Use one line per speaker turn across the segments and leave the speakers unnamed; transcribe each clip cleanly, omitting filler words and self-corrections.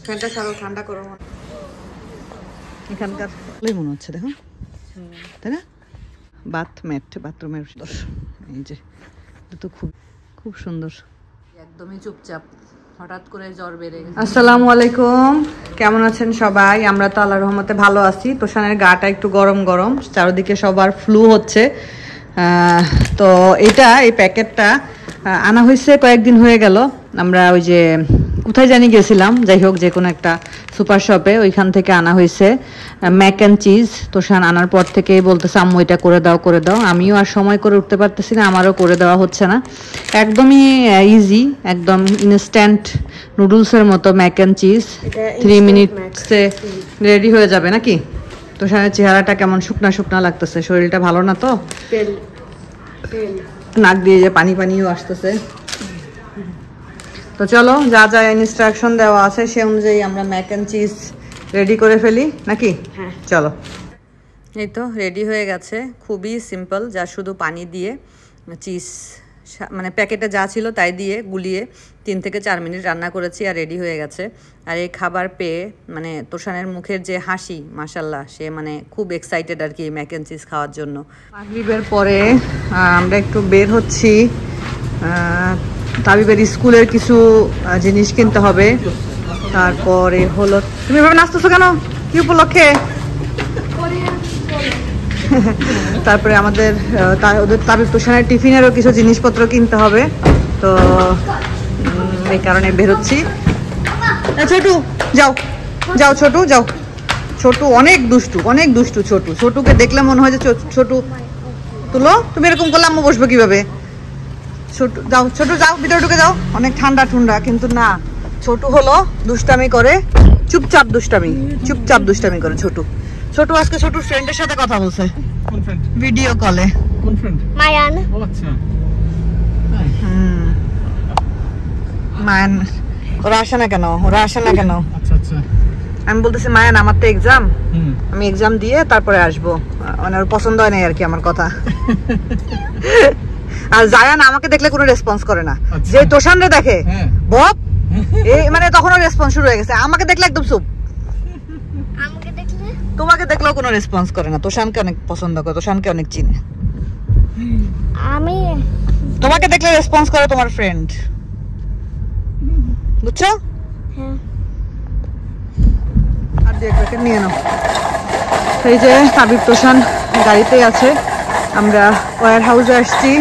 ফ্যানটা ছাড়ো, ঠান্ডা করো। এখানকার মনে হচ্ছে দেখো, তাই না? বাথরুমের এই যে তো খুব খুব সুন্দর, একদমই চুপচাপ। হঠাৎ করে জ্বর বেড়ে গেছে। আসসালামু আলাইকুম, কেমন আছেন সবাই? আমরা তো আল্লাহর রহমতে ভালো আছি। তোষানের গাটা একটু গরম গরম, চারদিকে সবার ফ্লু হচ্ছে। তো এই প্যাকেটটা আনা হয়েছে কয়েকদিন হয়ে গেল। আমরা ওই যে কোথায় জানি গেছিলাম, যাই হোক যে কোনো একটা সুপার শপে, ওইখান থেকে আনা হয়েছে ম্যাক অ্যান্ড চিজ। তোষান আনার পর থেকেই বলতেছে আম্মু এটা করে দাও করে দাও। আমিও আর সময় করে উঠতে পারতেছি না, আমারও করে দেওয়া হচ্ছে না। একদমই ইজি, একদম ইনস্ট্যান্ট নুডলসের মতো ম্যাক অ্যান্ড চিজ, 3 মিনিটসে রেডি হয়ে যাবে নাকি? তোষানের চেহারাটা কেমন শুকনা শুকনা লাগতেছে, শরীরটা ভালো না তো, নাক দিয়ে যে পানি পানিও আসতেছে। তো চলো, যা যা ইনস্ট্রাকশন দেওয়া আছে সে অনুযায়ী আমরা ম্যাক অ্যান্ড চিজ রেডি করে ফেলি নাকি? হ্যাঁ চলো। এই তো রেডি হয়ে গেছে, খুবই সিম্পল, যা শুধু পানি দিয়ে চিজ মানে প্যাকেটে যা ছিল তাই দিয়ে গুলিয়ে 3 থেকে 4 মিনিট রান্না করেছি আর রেডি হয়ে গেছে। আর এই খাবার পেয়ে মানে তোষানের মুখের যে হাসি, মাশাল্লাহ, সে মানে খুব এক্সাইটেড আর কি ম্যাক অ্যান্ড চিজ খাওয়ার জন্য। মাগরিবের পরে আমরা একটু বের হচ্ছি, তাবিবের স্কুলের কিছু জিনিস কিনতে হবে। তারপরে হলো, তুমি এভাবে নাচতেছো কেন, কি উপলক্ষে? তারপরে আমাদের ওদের তাবিব তোষানের টিফিনেরও কিছু জিনিসপত্র কিনতে হবে, তো এই কারণে বেরোচ্ছি। ছোটু যাও যাও, ছোটু যাও। ছোটু অনেক দুষ্টু ছোটুকে দেখলে মনে হয় যে ছোটু তুলো। তুমি এরকম করলে আম্মু বসবো কিভাবে? ছোটু যাও ভিতরে ঢুকে যাও। অনেক ঠান্ডা কিন্তু না, ছোটু হলো দুষ্টামি করে, চুপচাপ দুষ্টামি করে ছোটু। আজকে ছোটুর ফ্রেন্ডের সাথে কথা বলছে ভিডিও কলে। কোন ফ্রেন্ড? মায়ান। ও আচ্ছা, মায়ান। ওরা আসে না কেন? আচ্ছা আচ্ছা। আমি বলতেছি মায়ান আমার তো এক্সাম, আমি এক্সাম দিয়ে তারপরে আসবো। মানে ওর পছন্দ হয় না আর কি আমার কথা। আর জায়ান আমাকে দেখলে কোনো রেসপন্স করে না, যে তোষানরে দেখে বপ এই মানে তখন ওর রেসপন্স শুরু হয়ে গেছে। আমাকে দেখলে একদম চুপ, তোমাকে দেখলেও কোনো রেসপন্স করে না। তোষানকে অনেক পছন্দ করে, তোষানকে অনেক চিনে। আমি তোমাকে দেখলে রেসপন্স করে তোমার ফ্রেন্ড, বুঝছো? হ্যাঁ। আর দিয়ে প্যাকেট নিয়ে নাও। এই যে তাবিব তোষান গাড়িতেই আছে, আমরা ওয়্যার হাউসে আসছি।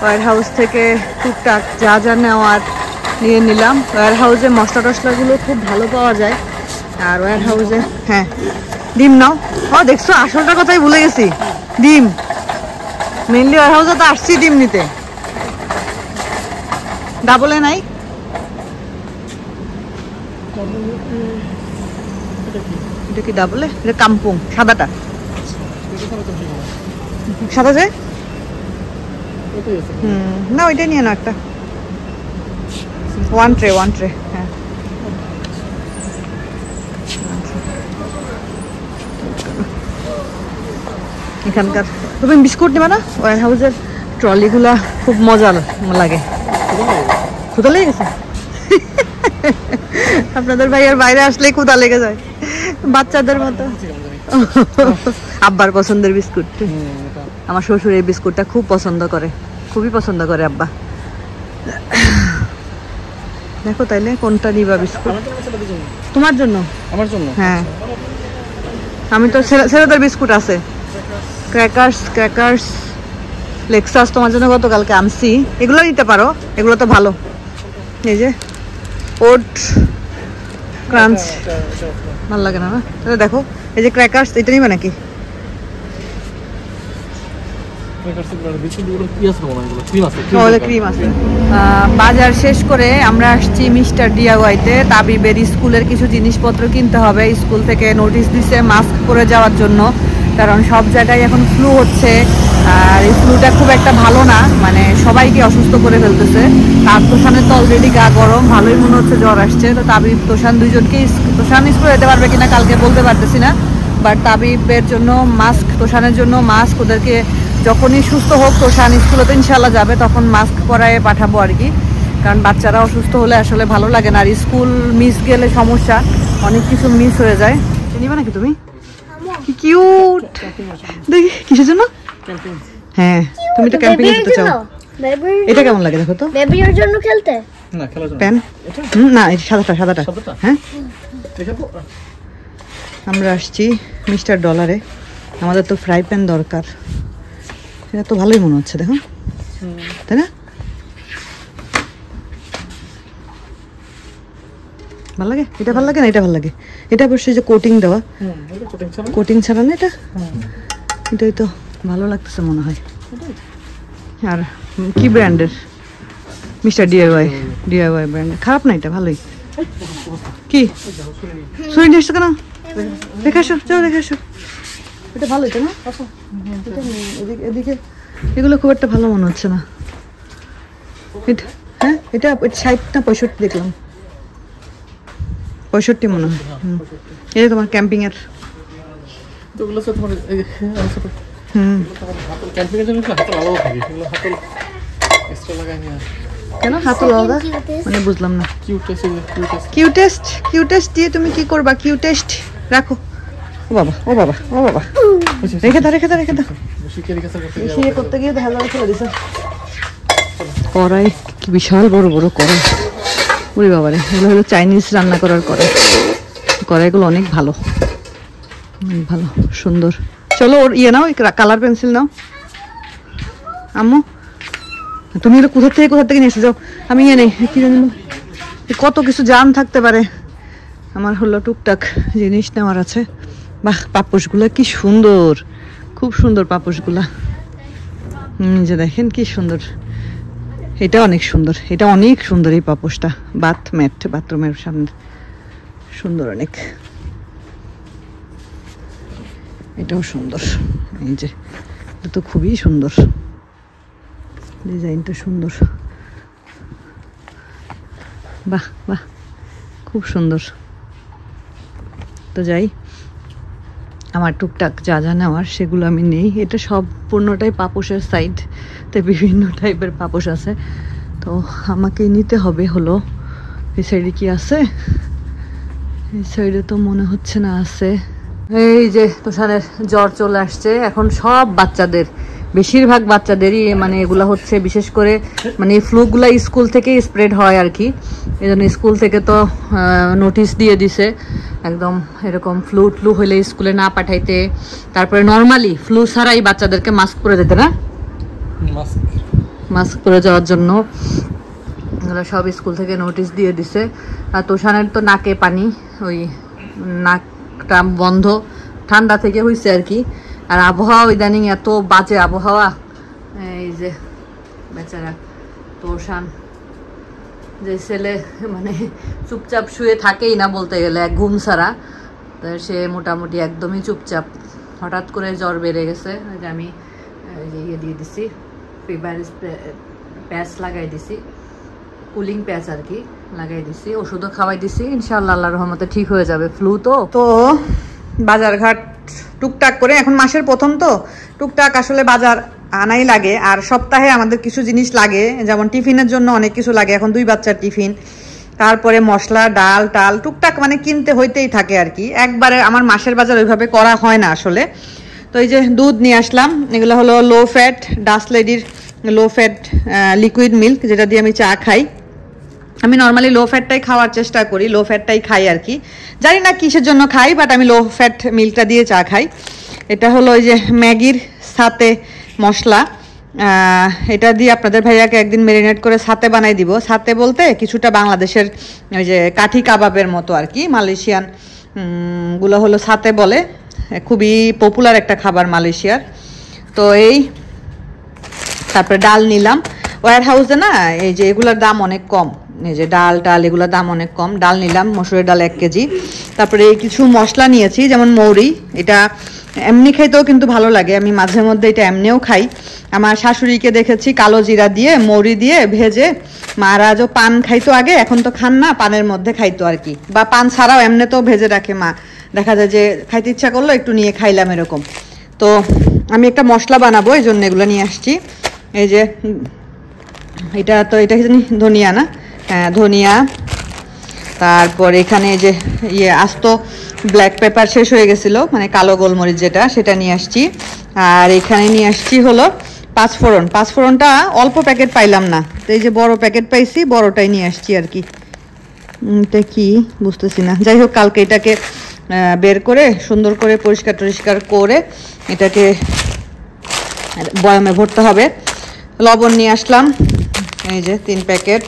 ওয়্যার হাউস থেকে টুকটাক যা যা নেওয়ার নিয়ে নিলাম। ওয়্যার হাউসে মশলা টশলাগুলো খুব ভালো পাওয়া যায়। আর ওয়্যার হাউসে হ্যাঁ ডিম নাও। ও দেখছো, আসলটার কথাই ভুলে গেছি, ডিম। মেনলি ওয়্যার হাউসে তো আসছি ডিম নিতে। ডাবলে নাই? এটা কি ডাবলে? এটা কাম্পুং, সাদাটা। সাদা যে না, ওইটা নিয়ে নাও একটা। ওয়ান ট্রে হ্যাঁ। এখানকার তুমি বিস্কুট নেবে না? ওয়্যার হাউসের ট্রলিগুলা খুব মজা লাগে। ক্ষুধা লেগে গেছে? আপনাদের ভাইয়ের বাইরে আসলেই ক্ষুধা লেগে যায় বাচ্চাদের মতো। আব্বার পছন্দের বিস্কুট, আমার শ্বশুর এই বিস্কুটটা খুব পছন্দ করে, খুবই পছন্দ করে আব্বা। দেখো তাইলে কোনটা নিবা বিস্কুট? তোমার জন্য? আমার জন্য? হ্যাঁ, আমি তো ছেলেদের বিস্কুট আছে, ক্র্যাকার্স লেক্সাস তোমার জন্য গতকালকে আনছি। এগুলো নিতে পারো, এগুলো তো ভালো। এই যে ওট ক্রাঞ্চ ভালো লাগে না? তাহলে দেখো এই যে ক্র্যাকার্স, এটা নিবে নাকি? বাজার শেষ করে আমরা আসছি মিস্টার ডিআইওয়াইতে। তাবিবের স্কুলের কিছু জিনিসপত্র কিনতে হবে। স্কুল থেকে নোটিশ দিছে মাস্ক পরে যাওয়ার জন্য, কারণ সব জায়গায় এখন ফ্লু হচ্ছে। আর এই ফ্লুটা খুব একটা ভালো না, মানে সবাইকে অসুস্থ করে ফেলতেছে। তার তোষানের তো অলরেডি গা গরম, ভালোই মনে হচ্ছে জ্বর আসছে। তো তাবিব তোষান দুইজনকে, তোষান স্কুলে যেতে পারবে কিনা কালকে বলতে পারতেছি না, বাট তাবিবের জন্য মাস্ক, তোষানের জন্য মাস্ক, ওদেরকে যখনই সুস্থ হোক তোষান স্কুলে তো ইনশাল্লাহ যাবে, তখন মাস্ক পরায় পাঠাবো আর কি। কারণ বাচ্চারা অসুস্থ হলে আসলে ভালো লাগে না, আর স্কুল মিস গেলে সমস্যা, অনেক কিছু মিস হয়ে যায়। নিবা নাকি তুমি? কি কিউট, দেখি কিসের জন্য? হ্যাঁ তুমি তো ক্যাম্পিং এ যেতে চাও। এটা কেমন লাগে দেখো তো?
বেবির জন্য খেলতে
না, খেলার জন্য পেন না, এই সাদাটা হ্যাঁ। আমরা আসছি মিস্টার ডলারে, আমাদের তো ফ্রাই প্যান দরকার। এটা তো ভালোই মনে হচ্ছে দেখো, তাই না? ভালো লাগে এটা, ভালো লাগে না এটা? ভালো লাগে এটা, অবশ্যই যে কোটিং দেওয়া, কোটিং ছাড়া না এটা, এটাই তো ভালো লাগতেছে মনে হয়। আর কি ব্র্যান্ডের? মিস্টার ডিআইওয়াই ব্র্যান্ডের, খারাপ না এটা, ভালোই। কি সুই নিয়ে এসছো কেন? দেখে আসো, যাও দেখে আসো। এটা ভালো, এটা না? এদিকে এগুলো খুব একটা ভালো মনে হচ্ছে না। হ্যাঁ এটা 60 না 65 দেখলাম, 65 মনে হয়। এটা তোমার ক্যাম্পিং এর। কেন হাতল আলাদা মানে বুঝলাম না। কিউটেস্ট দিয়ে তুমি কি করবা? কিউটেস্ট রাখো। ও বাবা ও বাবা ও বাবা, রেখে দাও করতে গিয়ে দেখা যাবে ফেলে দিছে। কড়াই কি বিশাল বড় বড় কড়াই, ওরে বাবা রে, এগুলো হলো চাইনিজ রান্না করার কড়াই। কড়াইগুলো অনেক ভালো, অনেক ভালো সুন্দর। চলো ওর ইয়ে নাও, কালার পেন্সিল নাও। আম্মু তুমি এটা কোথা থেকে নিয়ে এসে যাও, আমি ইয়ে নেই। কি জানি কত কিছু জাম থাকতে পারে, আমার হলো টুকটাক জিনিস নেওয়ার আছে। বাহ, পাপোশগুলা কি সুন্দর, খুব সুন্দর পাপোশগুলা। যে দেখেন কি সুন্দর, এটা অনেক সুন্দর, এটা অনেক সুন্দর এই পাপোশটা। বাথরুমের সামনে সুন্দর অনেক। এটাও সুন্দর, এই যে এটা তো খুবই সুন্দর, ডিজাইনটা সুন্দর। বাহ বাহ, খুব সুন্দর। তো যাই, আমার টুকটাক যা যা নেওয়ার সেগুলো আমি নেই। এটা সম্পূর্ণটাই পাপোশের সাইড, তাই বিভিন্ন টাইপের পাপোশ আছে। তো আমাকে নিতে হবে হলো, এই সাইডে কি আছে? এই সাইডে তো মনে হচ্ছে না আছে। এই যে তোষানের জ্বর চলে আসছে এখন, সব বাচ্চাদের, বেশিরভাগ বাচ্চাদেরই মানে এগুলা হচ্ছে। বিশেষ করে মানে ফ্লুগুলা স্কুল থেকে স্প্রেড হয় আর কি, এই জন্য স্কুল থেকে তো নোটিশ দিয়ে দিছে একদম, এরকম ফ্লু হইলে স্কুলে না পাঠাইতে। তারপরে নর্মালি ফ্লু ছাড়াই বাচ্চাদেরকে মাস্ক পরে যেতে, না মাস্ক পরে যাওয়ার জন্য এগুলো সব স্কুল থেকে নোটিশ দিয়ে দিছে। আর তোষানের তো নাকে পানি, ওই নাকটা বন্ধ, ঠান্ডা থেকে হয়েছে আর কি। আর আবহাওয়া ইদানিং এত বাজে আবহাওয়া, এই যে বেচারা তোষান, যে ছেলে মানে চুপচাপ শুয়ে থাকেই না বলতে গেলে, এক ঘুম ছাড়া, তো সে মোটামুটি একদমই চুপচাপ। হঠাৎ করে জ্বর বেড়ে গেছে, যে আমি ইয়ে দিয়ে দিছি, ফিভার প্যাচ লাগাই দিছি, কুলিং প্যাচ আর কি লাগাই দিছি, ওষুধও খাওয়াই দিছি। ইনশাআল্লাহ আল্লাহর রহমতে ঠিক হয়ে যাবে। ফ্লু তো বাজারঘাট টুকটাক করে, এখন মাসের প্রথম তো টুকটাক আসলে বাজার আনাই লাগে। আর সপ্তাহে আমাদের কিছু জিনিস লাগে, যেমন টিফিনের জন্য অনেক কিছু লাগে, এখন 2 বাচ্চার টিফিন, তারপরে মশলা ডাল টাল টুকটাক মানে কিনতে হইতেই থাকে আর কি। একবারে আমার মাসের বাজার ওইভাবে করা হয় না আসলে। তো এই যে দুধ নিয়ে আসলাম, এগুলো হলো লো ফ্যাট, ডাস্ট লেডির লো ফ্যাট লিকুইড মিল্ক, যেটা দিয়ে আমি চা খাই। আমি নর্মালি লো ফ্যাটটাই খাওয়ার চেষ্টা করি, লো ফ্যাটটাই খাই আর কি, জানি না কিসের জন্য খাই, বাট আমি লো ফ্যাট মিল্কটা দিয়ে চা খাই। এটা হলো ওই যে ম্যাগির সাথে মশলা, এটা দিয়ে আপনাদের ভাইয়াকে একদিন ম্যারিনেট করে সাথে বানাই দিব। সাথে বলতে কিছুটা বাংলাদেশের ওই যে কাঠি কাবাবের মতো আর কি, মালয়েশিয়ান গুলো হলো সাথে বলে, খুবই পপুলার একটা খাবার মালয়েশিয়ার। তো এই তারপরে ডাল নিলাম, ওয়ার হাউসে না এই যে এগুলোর দাম অনেক কম, এই যে ডাল এগুলোর দাম অনেক কম। ডাল নিলাম, মসুরের ডাল 1 কেজি। তারপরে কিছু মশলা নিয়েছি, যেমন মৌরি, এটা এমনি খাইতেও কিন্তু ভালো লাগে, আমি মাঝে মধ্যে এটা এমনিও খাই। আমার শাশুড়িকে দেখেছি কালো জিরা দিয়ে মৌরি দিয়ে ভেজে, মারা যে পান খাইতো আগে, এখন তো খান না, পানের মধ্যে খাইতো আর কি, বা পান ছাড়াও এমনিতেও ভেজে রাখে মা, দেখা যায় যে খাইতে ইচ্ছা করলো একটু নিয়ে খাইলাম এরকম। তো আমি একটা মশলা বানাবো, এই জন্য এগুলো নিয়ে আসছি। এই যে এটা তো এটা কি জানি ধনিয়া না, হ্যাঁ ধনিয়া। তারপর এখানে যে ইয়ে আস্ত ব্ল্যাক পেপার শেষ হয়ে গেছিলো, মানে কালো গোলমরিচ যেটা, সেটা নিয়ে আসছি। আর এখানে নিয়ে আসছি হলো পাঁচফোড়ন। পাঁচফোড়নটা অল্প প্যাকেট পাইলাম না, তো এই যে বড় প্যাকেট পাইছি, বড়টাই নিয়ে আসছি আর কি। এটা কি বুঝতেছি না, যাই হোক কালকে এটাকে বের করে সুন্দর করে পরিষ্কার টরিষ্কার করে এটাকে বয়ামে ভরতে হবে। লবণ নিয়ে আসলাম, এই যে 3 প্যাকেট।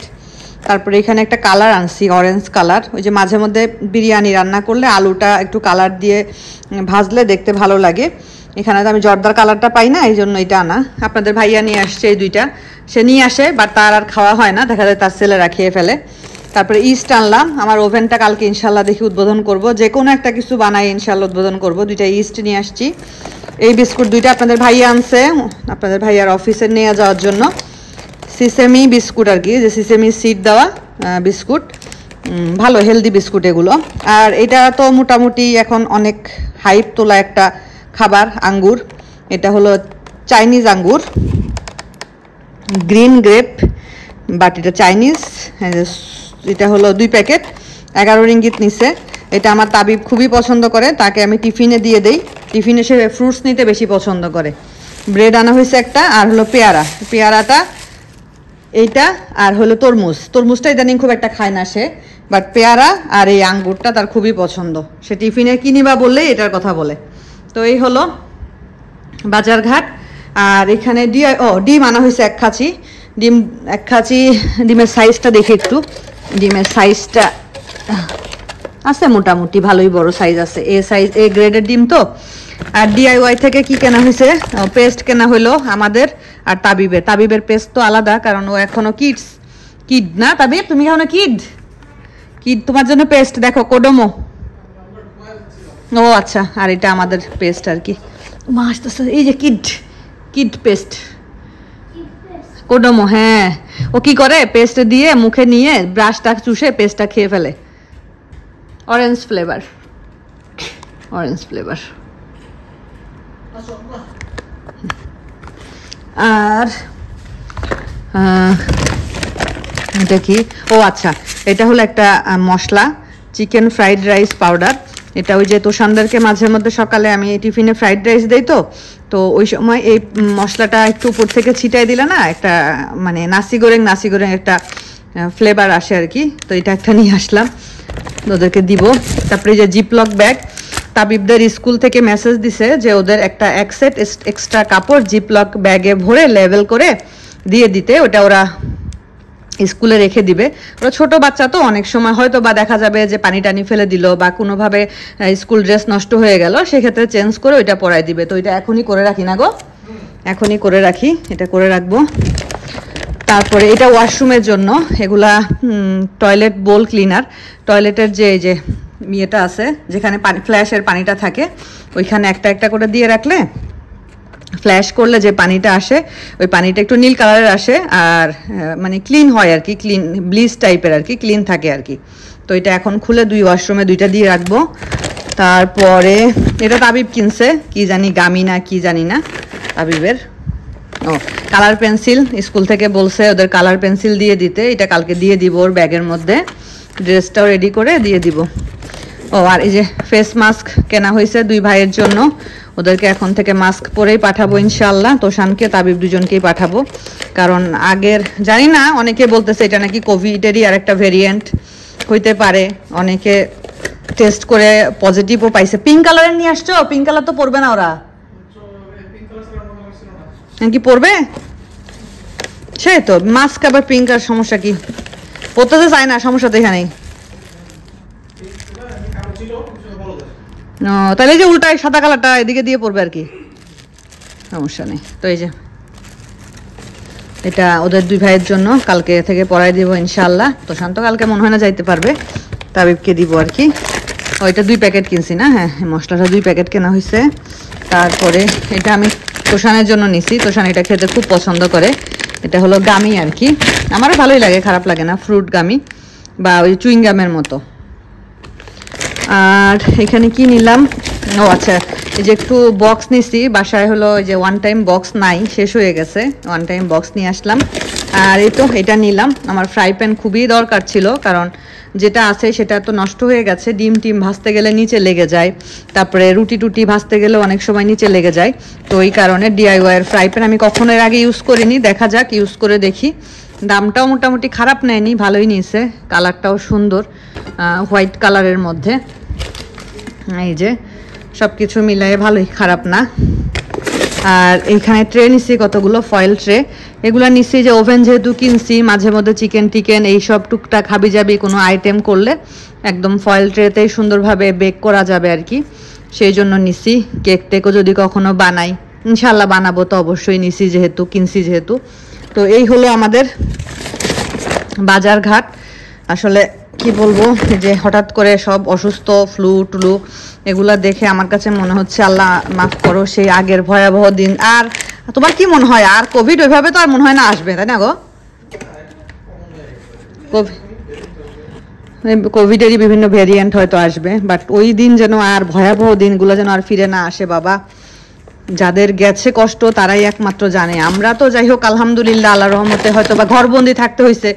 তারপরে এখানে একটা কালার আনছি, অরেঞ্জ কালার। ওই যে মাঝে মধ্যে বিরিয়ানি রান্না করলে আলুটা একটু কালার দিয়ে ভাজলে দেখতে ভালো লাগে। এখানে তো আমি জর্দার কালারটা পাই না, এই জন্য এটা আনা। আপনাদের ভাইয়া নিয়ে আসছে এই 2টা, সে নিয়ে আসে বাট তার আর খাওয়া হয় না, দেখা যায় তার ছেলেরা খেয়ে ফেলে। তারপরে ইস্ট আনলাম, আমার ওভেনটা কালকে ইনশাল্লাহ দেখি উদ্বোধন করব, যে কোনো একটা কিছু বানাই ইনশাল্লাহ উদ্বোধন করব। 2টা ইস্ট নিয়ে আসছি। এই বিস্কুট 2টা আপনাদের ভাইয়া আনছে, আপনাদের ভাইয়ার অফিসে নিয়ে যাওয়ার জন্য। সিসেমি বিস্কুট আর কি, যে সিসেমি সিড দেওয়া বিস্কুট, ভালো হেলদি বিস্কুট এগুলো। আর এটা তো মোটামুটি এখন অনেক হাইপ তোলা একটা খাবার, আঙ্গুর। এটা হলো চাইনিজ আঙ্গুর, গ্রিন গ্রেপ, বাট এটা চাইনিজ। এটা হলো 2 প্যাকেট, 11 রিঙ্গিত নিছে। এটা আমার তাবিব খুবই পছন্দ করে, তাকে আমি টিফিনে দিয়ে দেই। টিফিনে সে ফ্রুটস নিতে বেশি পছন্দ করে। ব্রেড আনা হয়েছে একটা, আর হলো পেয়ারা, পেয়ারাটা এইটা, আর হলো তরমুজ। তরমুজটা ইদানিং খুব একটা খায় না সে, বাট পেয়ারা আর এই আঙ্গুরটা তার খুবই পছন্দ। সে টিফিনে কি নিবা বললেই এটার কথা বলে। তো এই হলো বাজারঘাট। আর এখানে ডিম আনা হয়েছে 1 খাঁচি ডিম, 1 খাঁচি ডিমের সাইজটা দেখি একটু। ডিমের সাইজটা আছে মোটামুটি ভালোই বড় সাইজ আছে, এ সাইজ, এ গ্রেডের ডিম তো। আর DIY থেকে কি কেনা হয়েছে, পেস্ট কেনা হলো আমাদের আর তাবিবের। তাবিবের পেস্ট তো আলাদা, কারণ ও এখনো কিড না। তাবিব তুমি এখনো কিড, তোমার জন্য পেস্ট দেখো, কোডোমো। ও আচ্ছা, আর এটা আমাদের পেস্ট আর কি। মা আসতেছে, এই যে কিড পেস্ট, কোডোমো। হ্যাঁ, ও কি করে, পেস্ট দিয়ে মুখে নিয়ে ব্রাশটা চুষে পেস্টটা খেয়ে ফেলে। Orange flavour. আর এটা কি, ও আচ্ছা, এটা হলো একটা মশলা, চিকেন ফ্রাইড রাইস পাউডার। এটা ওই যে তোষানদেরকে মাঝে মধ্যে সকালে আমি টিফিনে ফ্রাইড রাইস দেই, তো ওই সময় এই মশলাটা একটু উপর থেকে ছিটাই দিলে না একটা মানে নাসি গোরেং একটা ফ্লেভার আসে আর কি। তো এটা একটা নিয়ে আসলাম, ওদেরকে দিব। তারপরে যে জিপলক ব্যাগ, তাবিবদের স্কুল থেকে মেসেজ দিছে যে ওদের একটা 1 সেট এক্সট্রা কাপড় জিপলক ব্যাগে ভরে লেবেল করে দিয়ে দিতে, ওটা ওরা স্কুলে রেখে দিবে। ওরা ছোট বাচ্চা তো, অনেক সময় হয়তো বা দেখা যাবে যে পানি টানি ফেলে দিল বা কোনোভাবে স্কুল ড্রেস নষ্ট হয়ে গেল, সেক্ষেত্রে চেঞ্জ করে ওইটা পরাই দিবে। তো এটা এখনই করে রাখি না গো, এখনই করে রাখি, এটা করে রাখবো। তারপরে এটা ওয়াশরুমের জন্য, এগুলা টয়লেট বোল ক্লিনার। টয়লেটের যে ইয়েটা আছে যেখানে ফ্ল্যাশের পানিটা থাকে, ওইখানে একটা একটা করে দিয়ে রাখলে ফ্ল্যাশ করলে যে পানিটা আসে, ওই পানিটা একটু নীল কালারের আসে, আর মানে ক্লিন হয় আর কি, ক্লিন ব্লিচ টাইপের আর কি, ক্লিন থাকে আর কি। তো এটা এখন খুলে 2 ওয়াশরুমে 2টা দিয়ে রাখবো। তারপরে এটা তাবিব কিনছে, কি জানি গামি না কি জানি না তাবিবের। ও কালার পেন্সিল, স্কুল থেকে বলছে ওদের কালার পেন্সিল দিয়ে দিতে, এটা কালকে দিয়ে দিব ওর ব্যাগের মধ্যে। ড্রেসটাও রেডি করে দিয়ে দিব। ও আর এই যে ফেস মাস্ক কেনা হয়েছে 2 ভাইয়ের জন্য, ওদেরকে এখন থেকে মাস্ক পরেই পাঠাবো ইনশাল্লাহ। তোষানকে তাবিব 2জনকেই পাঠাবো, কারণ আগের জানি না, অনেকে বলতেছে এটা নাকি কোভিডেরই আর একটা ভেরিয়েন্ট হইতে পারে। অনেকে টেস্ট করে পজিটিভও পাইছে। পিঙ্ক কালারের নিয়ে আসছো, পিঙ্ক কালার তো পরবে না ওরা, কি পরবে? সে তো মাস্ক আবার পিঙ্ক, আর সমস্যা কি? পরতে তো চায় না, সমস্যা তো এখানেই। তাহলে যে উল্টায় সাদা কালারটা এদিকে দিয়ে পড়বে আর কি, সমস্যা নেই। তো এই যে এটা ওদের 2 ভাইয়ের জন্য কালকে থেকে পরাই দিব ইনশাল্লাহ। তো শান্ত কালকে মনে হয় না যাইতে পারবে, তাবিবকে দিব আর কি। ওইটা 2 প্যাকেট কিনছি না, হ্যাঁ মশলাটা 2 প্যাকেট কেনা হয়েছে। তারপরে এটা আমি তোষানের জন্য নিছি, তোষান এটা খেতে খুব পছন্দ করে। এটা হলো গামি আর কি, আমারও ভালোই লাগে, খারাপ লাগে না, ফ্রুট গামি বা ওই চুইং গামের মতো। আর এখানে কি নিলাম, ও আচ্ছা, এই যে একটু বক্স নিছি বাসায়, হলো ওই যে 1 টাইম বক্স নাই, শেষ হয়ে গেছে, 1 টাইম বক্স নিয়ে আসলাম। আর এই তো এটা নিলাম, আমার ফ্রাই প্যান খুবই দরকার ছিল, কারণ যেটা আছে সেটা তো নষ্ট হয়ে গেছে। ডিম টিম ভাজতে গেলে নিচে লেগে যায়, তারপরে রুটি টুটি ভাজতে গেলে অনেক সময় নিচে লেগে যায়। তো এই কারণে DIY এর ফ্রাই প্যান আমি কখনো এর আগে ইউজ করিনি, দেখা যাক ইউজ করে দেখি। দামটাও মোটামুটি খারাপ নেয়নি, ভালোই নিয়েছে, কালারটাও সুন্দর, হোয়াইট কালারের মধ্যে। এই যে সব কিছু মিলাই ভালোই, খারাপ না। আর এইখানে ট্রে নিচ্ছি কতগুলো, ফয়েল ট্রে। এগুলো নিচ্ছি যে ওভেন যেহেতু কিনছি, মাঝে মধ্যে চিকেন টিকেন এইসব টুকটাক হাবি যাবি কোনো আইটেম করলে একদম ফয়েল ট্রেতেই সুন্দরভাবে বেক করা যাবে আর কি, সেই জন্য নিচ্ছি। কেক টেকও যদি কখনো বানাই, ইনশাল্লাহ বানাবো, তো অবশ্যই নিচ্ছি যেহেতু কিনছি যেহেতু। তো এই হলো আমাদের বাজার ঘাট। আসলে কি বলবো, যে হঠাৎ করে সব অসুস্থ, ফ্লু টুলু এগুলা দেখে আমার কাছে মনে হচ্ছে আল্লাহ মাফ করো সেই আগের ভয়াবহ দিন। আর তোমার কি মনে হয়, আর কোভিড ওইভাবে তো আর মনে হয় না আসবে, তাই না গো? কোভিডেরই বিভিন্ন ভেরিয়েন্ট হয়তো আসবে, বাট ওই দিন যেন আর ভয়াবহ দিনগুলো যেন আর ফিরে না আসে বাবা। যাদের গেছে কষ্ট তারাই একমাত্র জানে। আমরা তো যাই হোক আলহামদুলিল্লাহ আল্লাহর রহমতে হয়তো বা ঘরবন্দি থাকতে হয়েছে,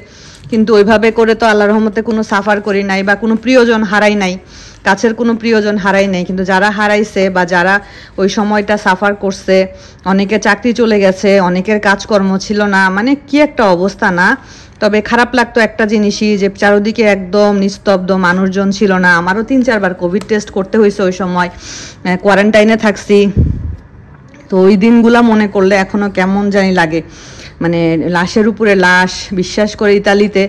কিন্তু ওইভাবে করে তো আল্লাহর রহমতে কোনো সাফার করি নাই বা কোনো প্রিয়জন হারাই নাই, কাছের কোনো প্রিয়জন হারাই নাই। কিন্তু যারা হারাইছে বা যারা ওই সময়টা সাফার করছে, অনেকে চাকরি চলে গেছে, অনেকের কাজকর্ম ছিল না, মানে কি একটা অবস্থা না। তবে খারাপ লাগতো একটা জিনিসই, যে চারদিকে একদম নিস্তব্ধ, মানুষজন ছিল না। আমারও 3-4 বার কোভিড টেস্ট করতে হয়েছে, ওই সময় কোয়ারেন্টাইনে থাকছি। তো ওই দিনগুলা মনে করলে এখনো কেমন জানি লাগে, মানে লাশের উপরে লাশ, বিশ্বাস করে ইতালিতে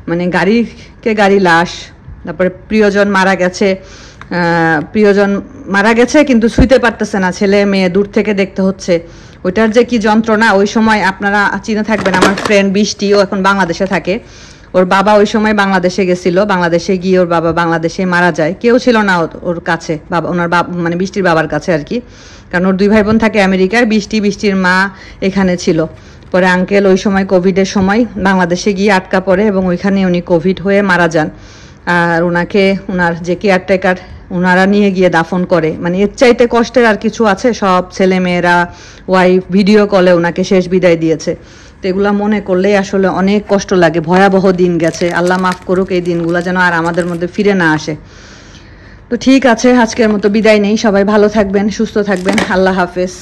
মানে গাড়িকে গাড়ি লাশ, তারপরে প্রিয়জন মারা গেছে কিন্তু ছুঁইতে পারতেছে না, ছেলে মেয়ে দূর থেকে দেখতে হচ্ছে। ওইটার যে কি যন্ত্রণা, ওই সময় আপনারা চিনে থাকবেন আমার ফ্রেন্ড বৃষ্টি, ও এখন বাংলাদেশে থাকে। ওর বাবা ওই সময় বাংলাদেশে গেছিল, বাংলাদেশে গিয়ে ওর বাবা বাংলাদেশে মারা যায়, কেউ ছিল না ওর কাছে, বাবা ওনার মানে বৃষ্টির বাবার কাছে আর কি, কারণ ওর 2 ভাই বোন থাকে আমেরিকার। বৃষ্টির মা এখানে ছিল। পরে আঙ্কেল ওই সময় কোভিডের সময় বাংলাদেশে গিয়ে আটকা পড়ে এবং ওইখানে উনি কোভিড হয়ে মারা যান। আর ওনাকে ওনার যে কেয়ারটেকার ওনারা নিয়ে গিয়ে দাফন করে। মানে এর চাইতে কষ্টের আর কিছু আছে? সব ছেলে মেয়েরা, ওয়াইফ ভিডিও কলে ওনাকে শেষ বিদায় দিয়েছে। তো এগুলা মনে করলেই আসলে অনেক কষ্ট লাগে। ভয়াবহ দিন গেছে, আল্লাহ মাফ করুক, এই দিনগুলো যেন আর আমাদের মধ্যে ফিরে না আসে। তো ঠিক আছে, আজকের মতো বিদায় নেই। সবাই ভালো থাকবেন, সুস্থ থাকবেন, আল্লাহ হাফেজ।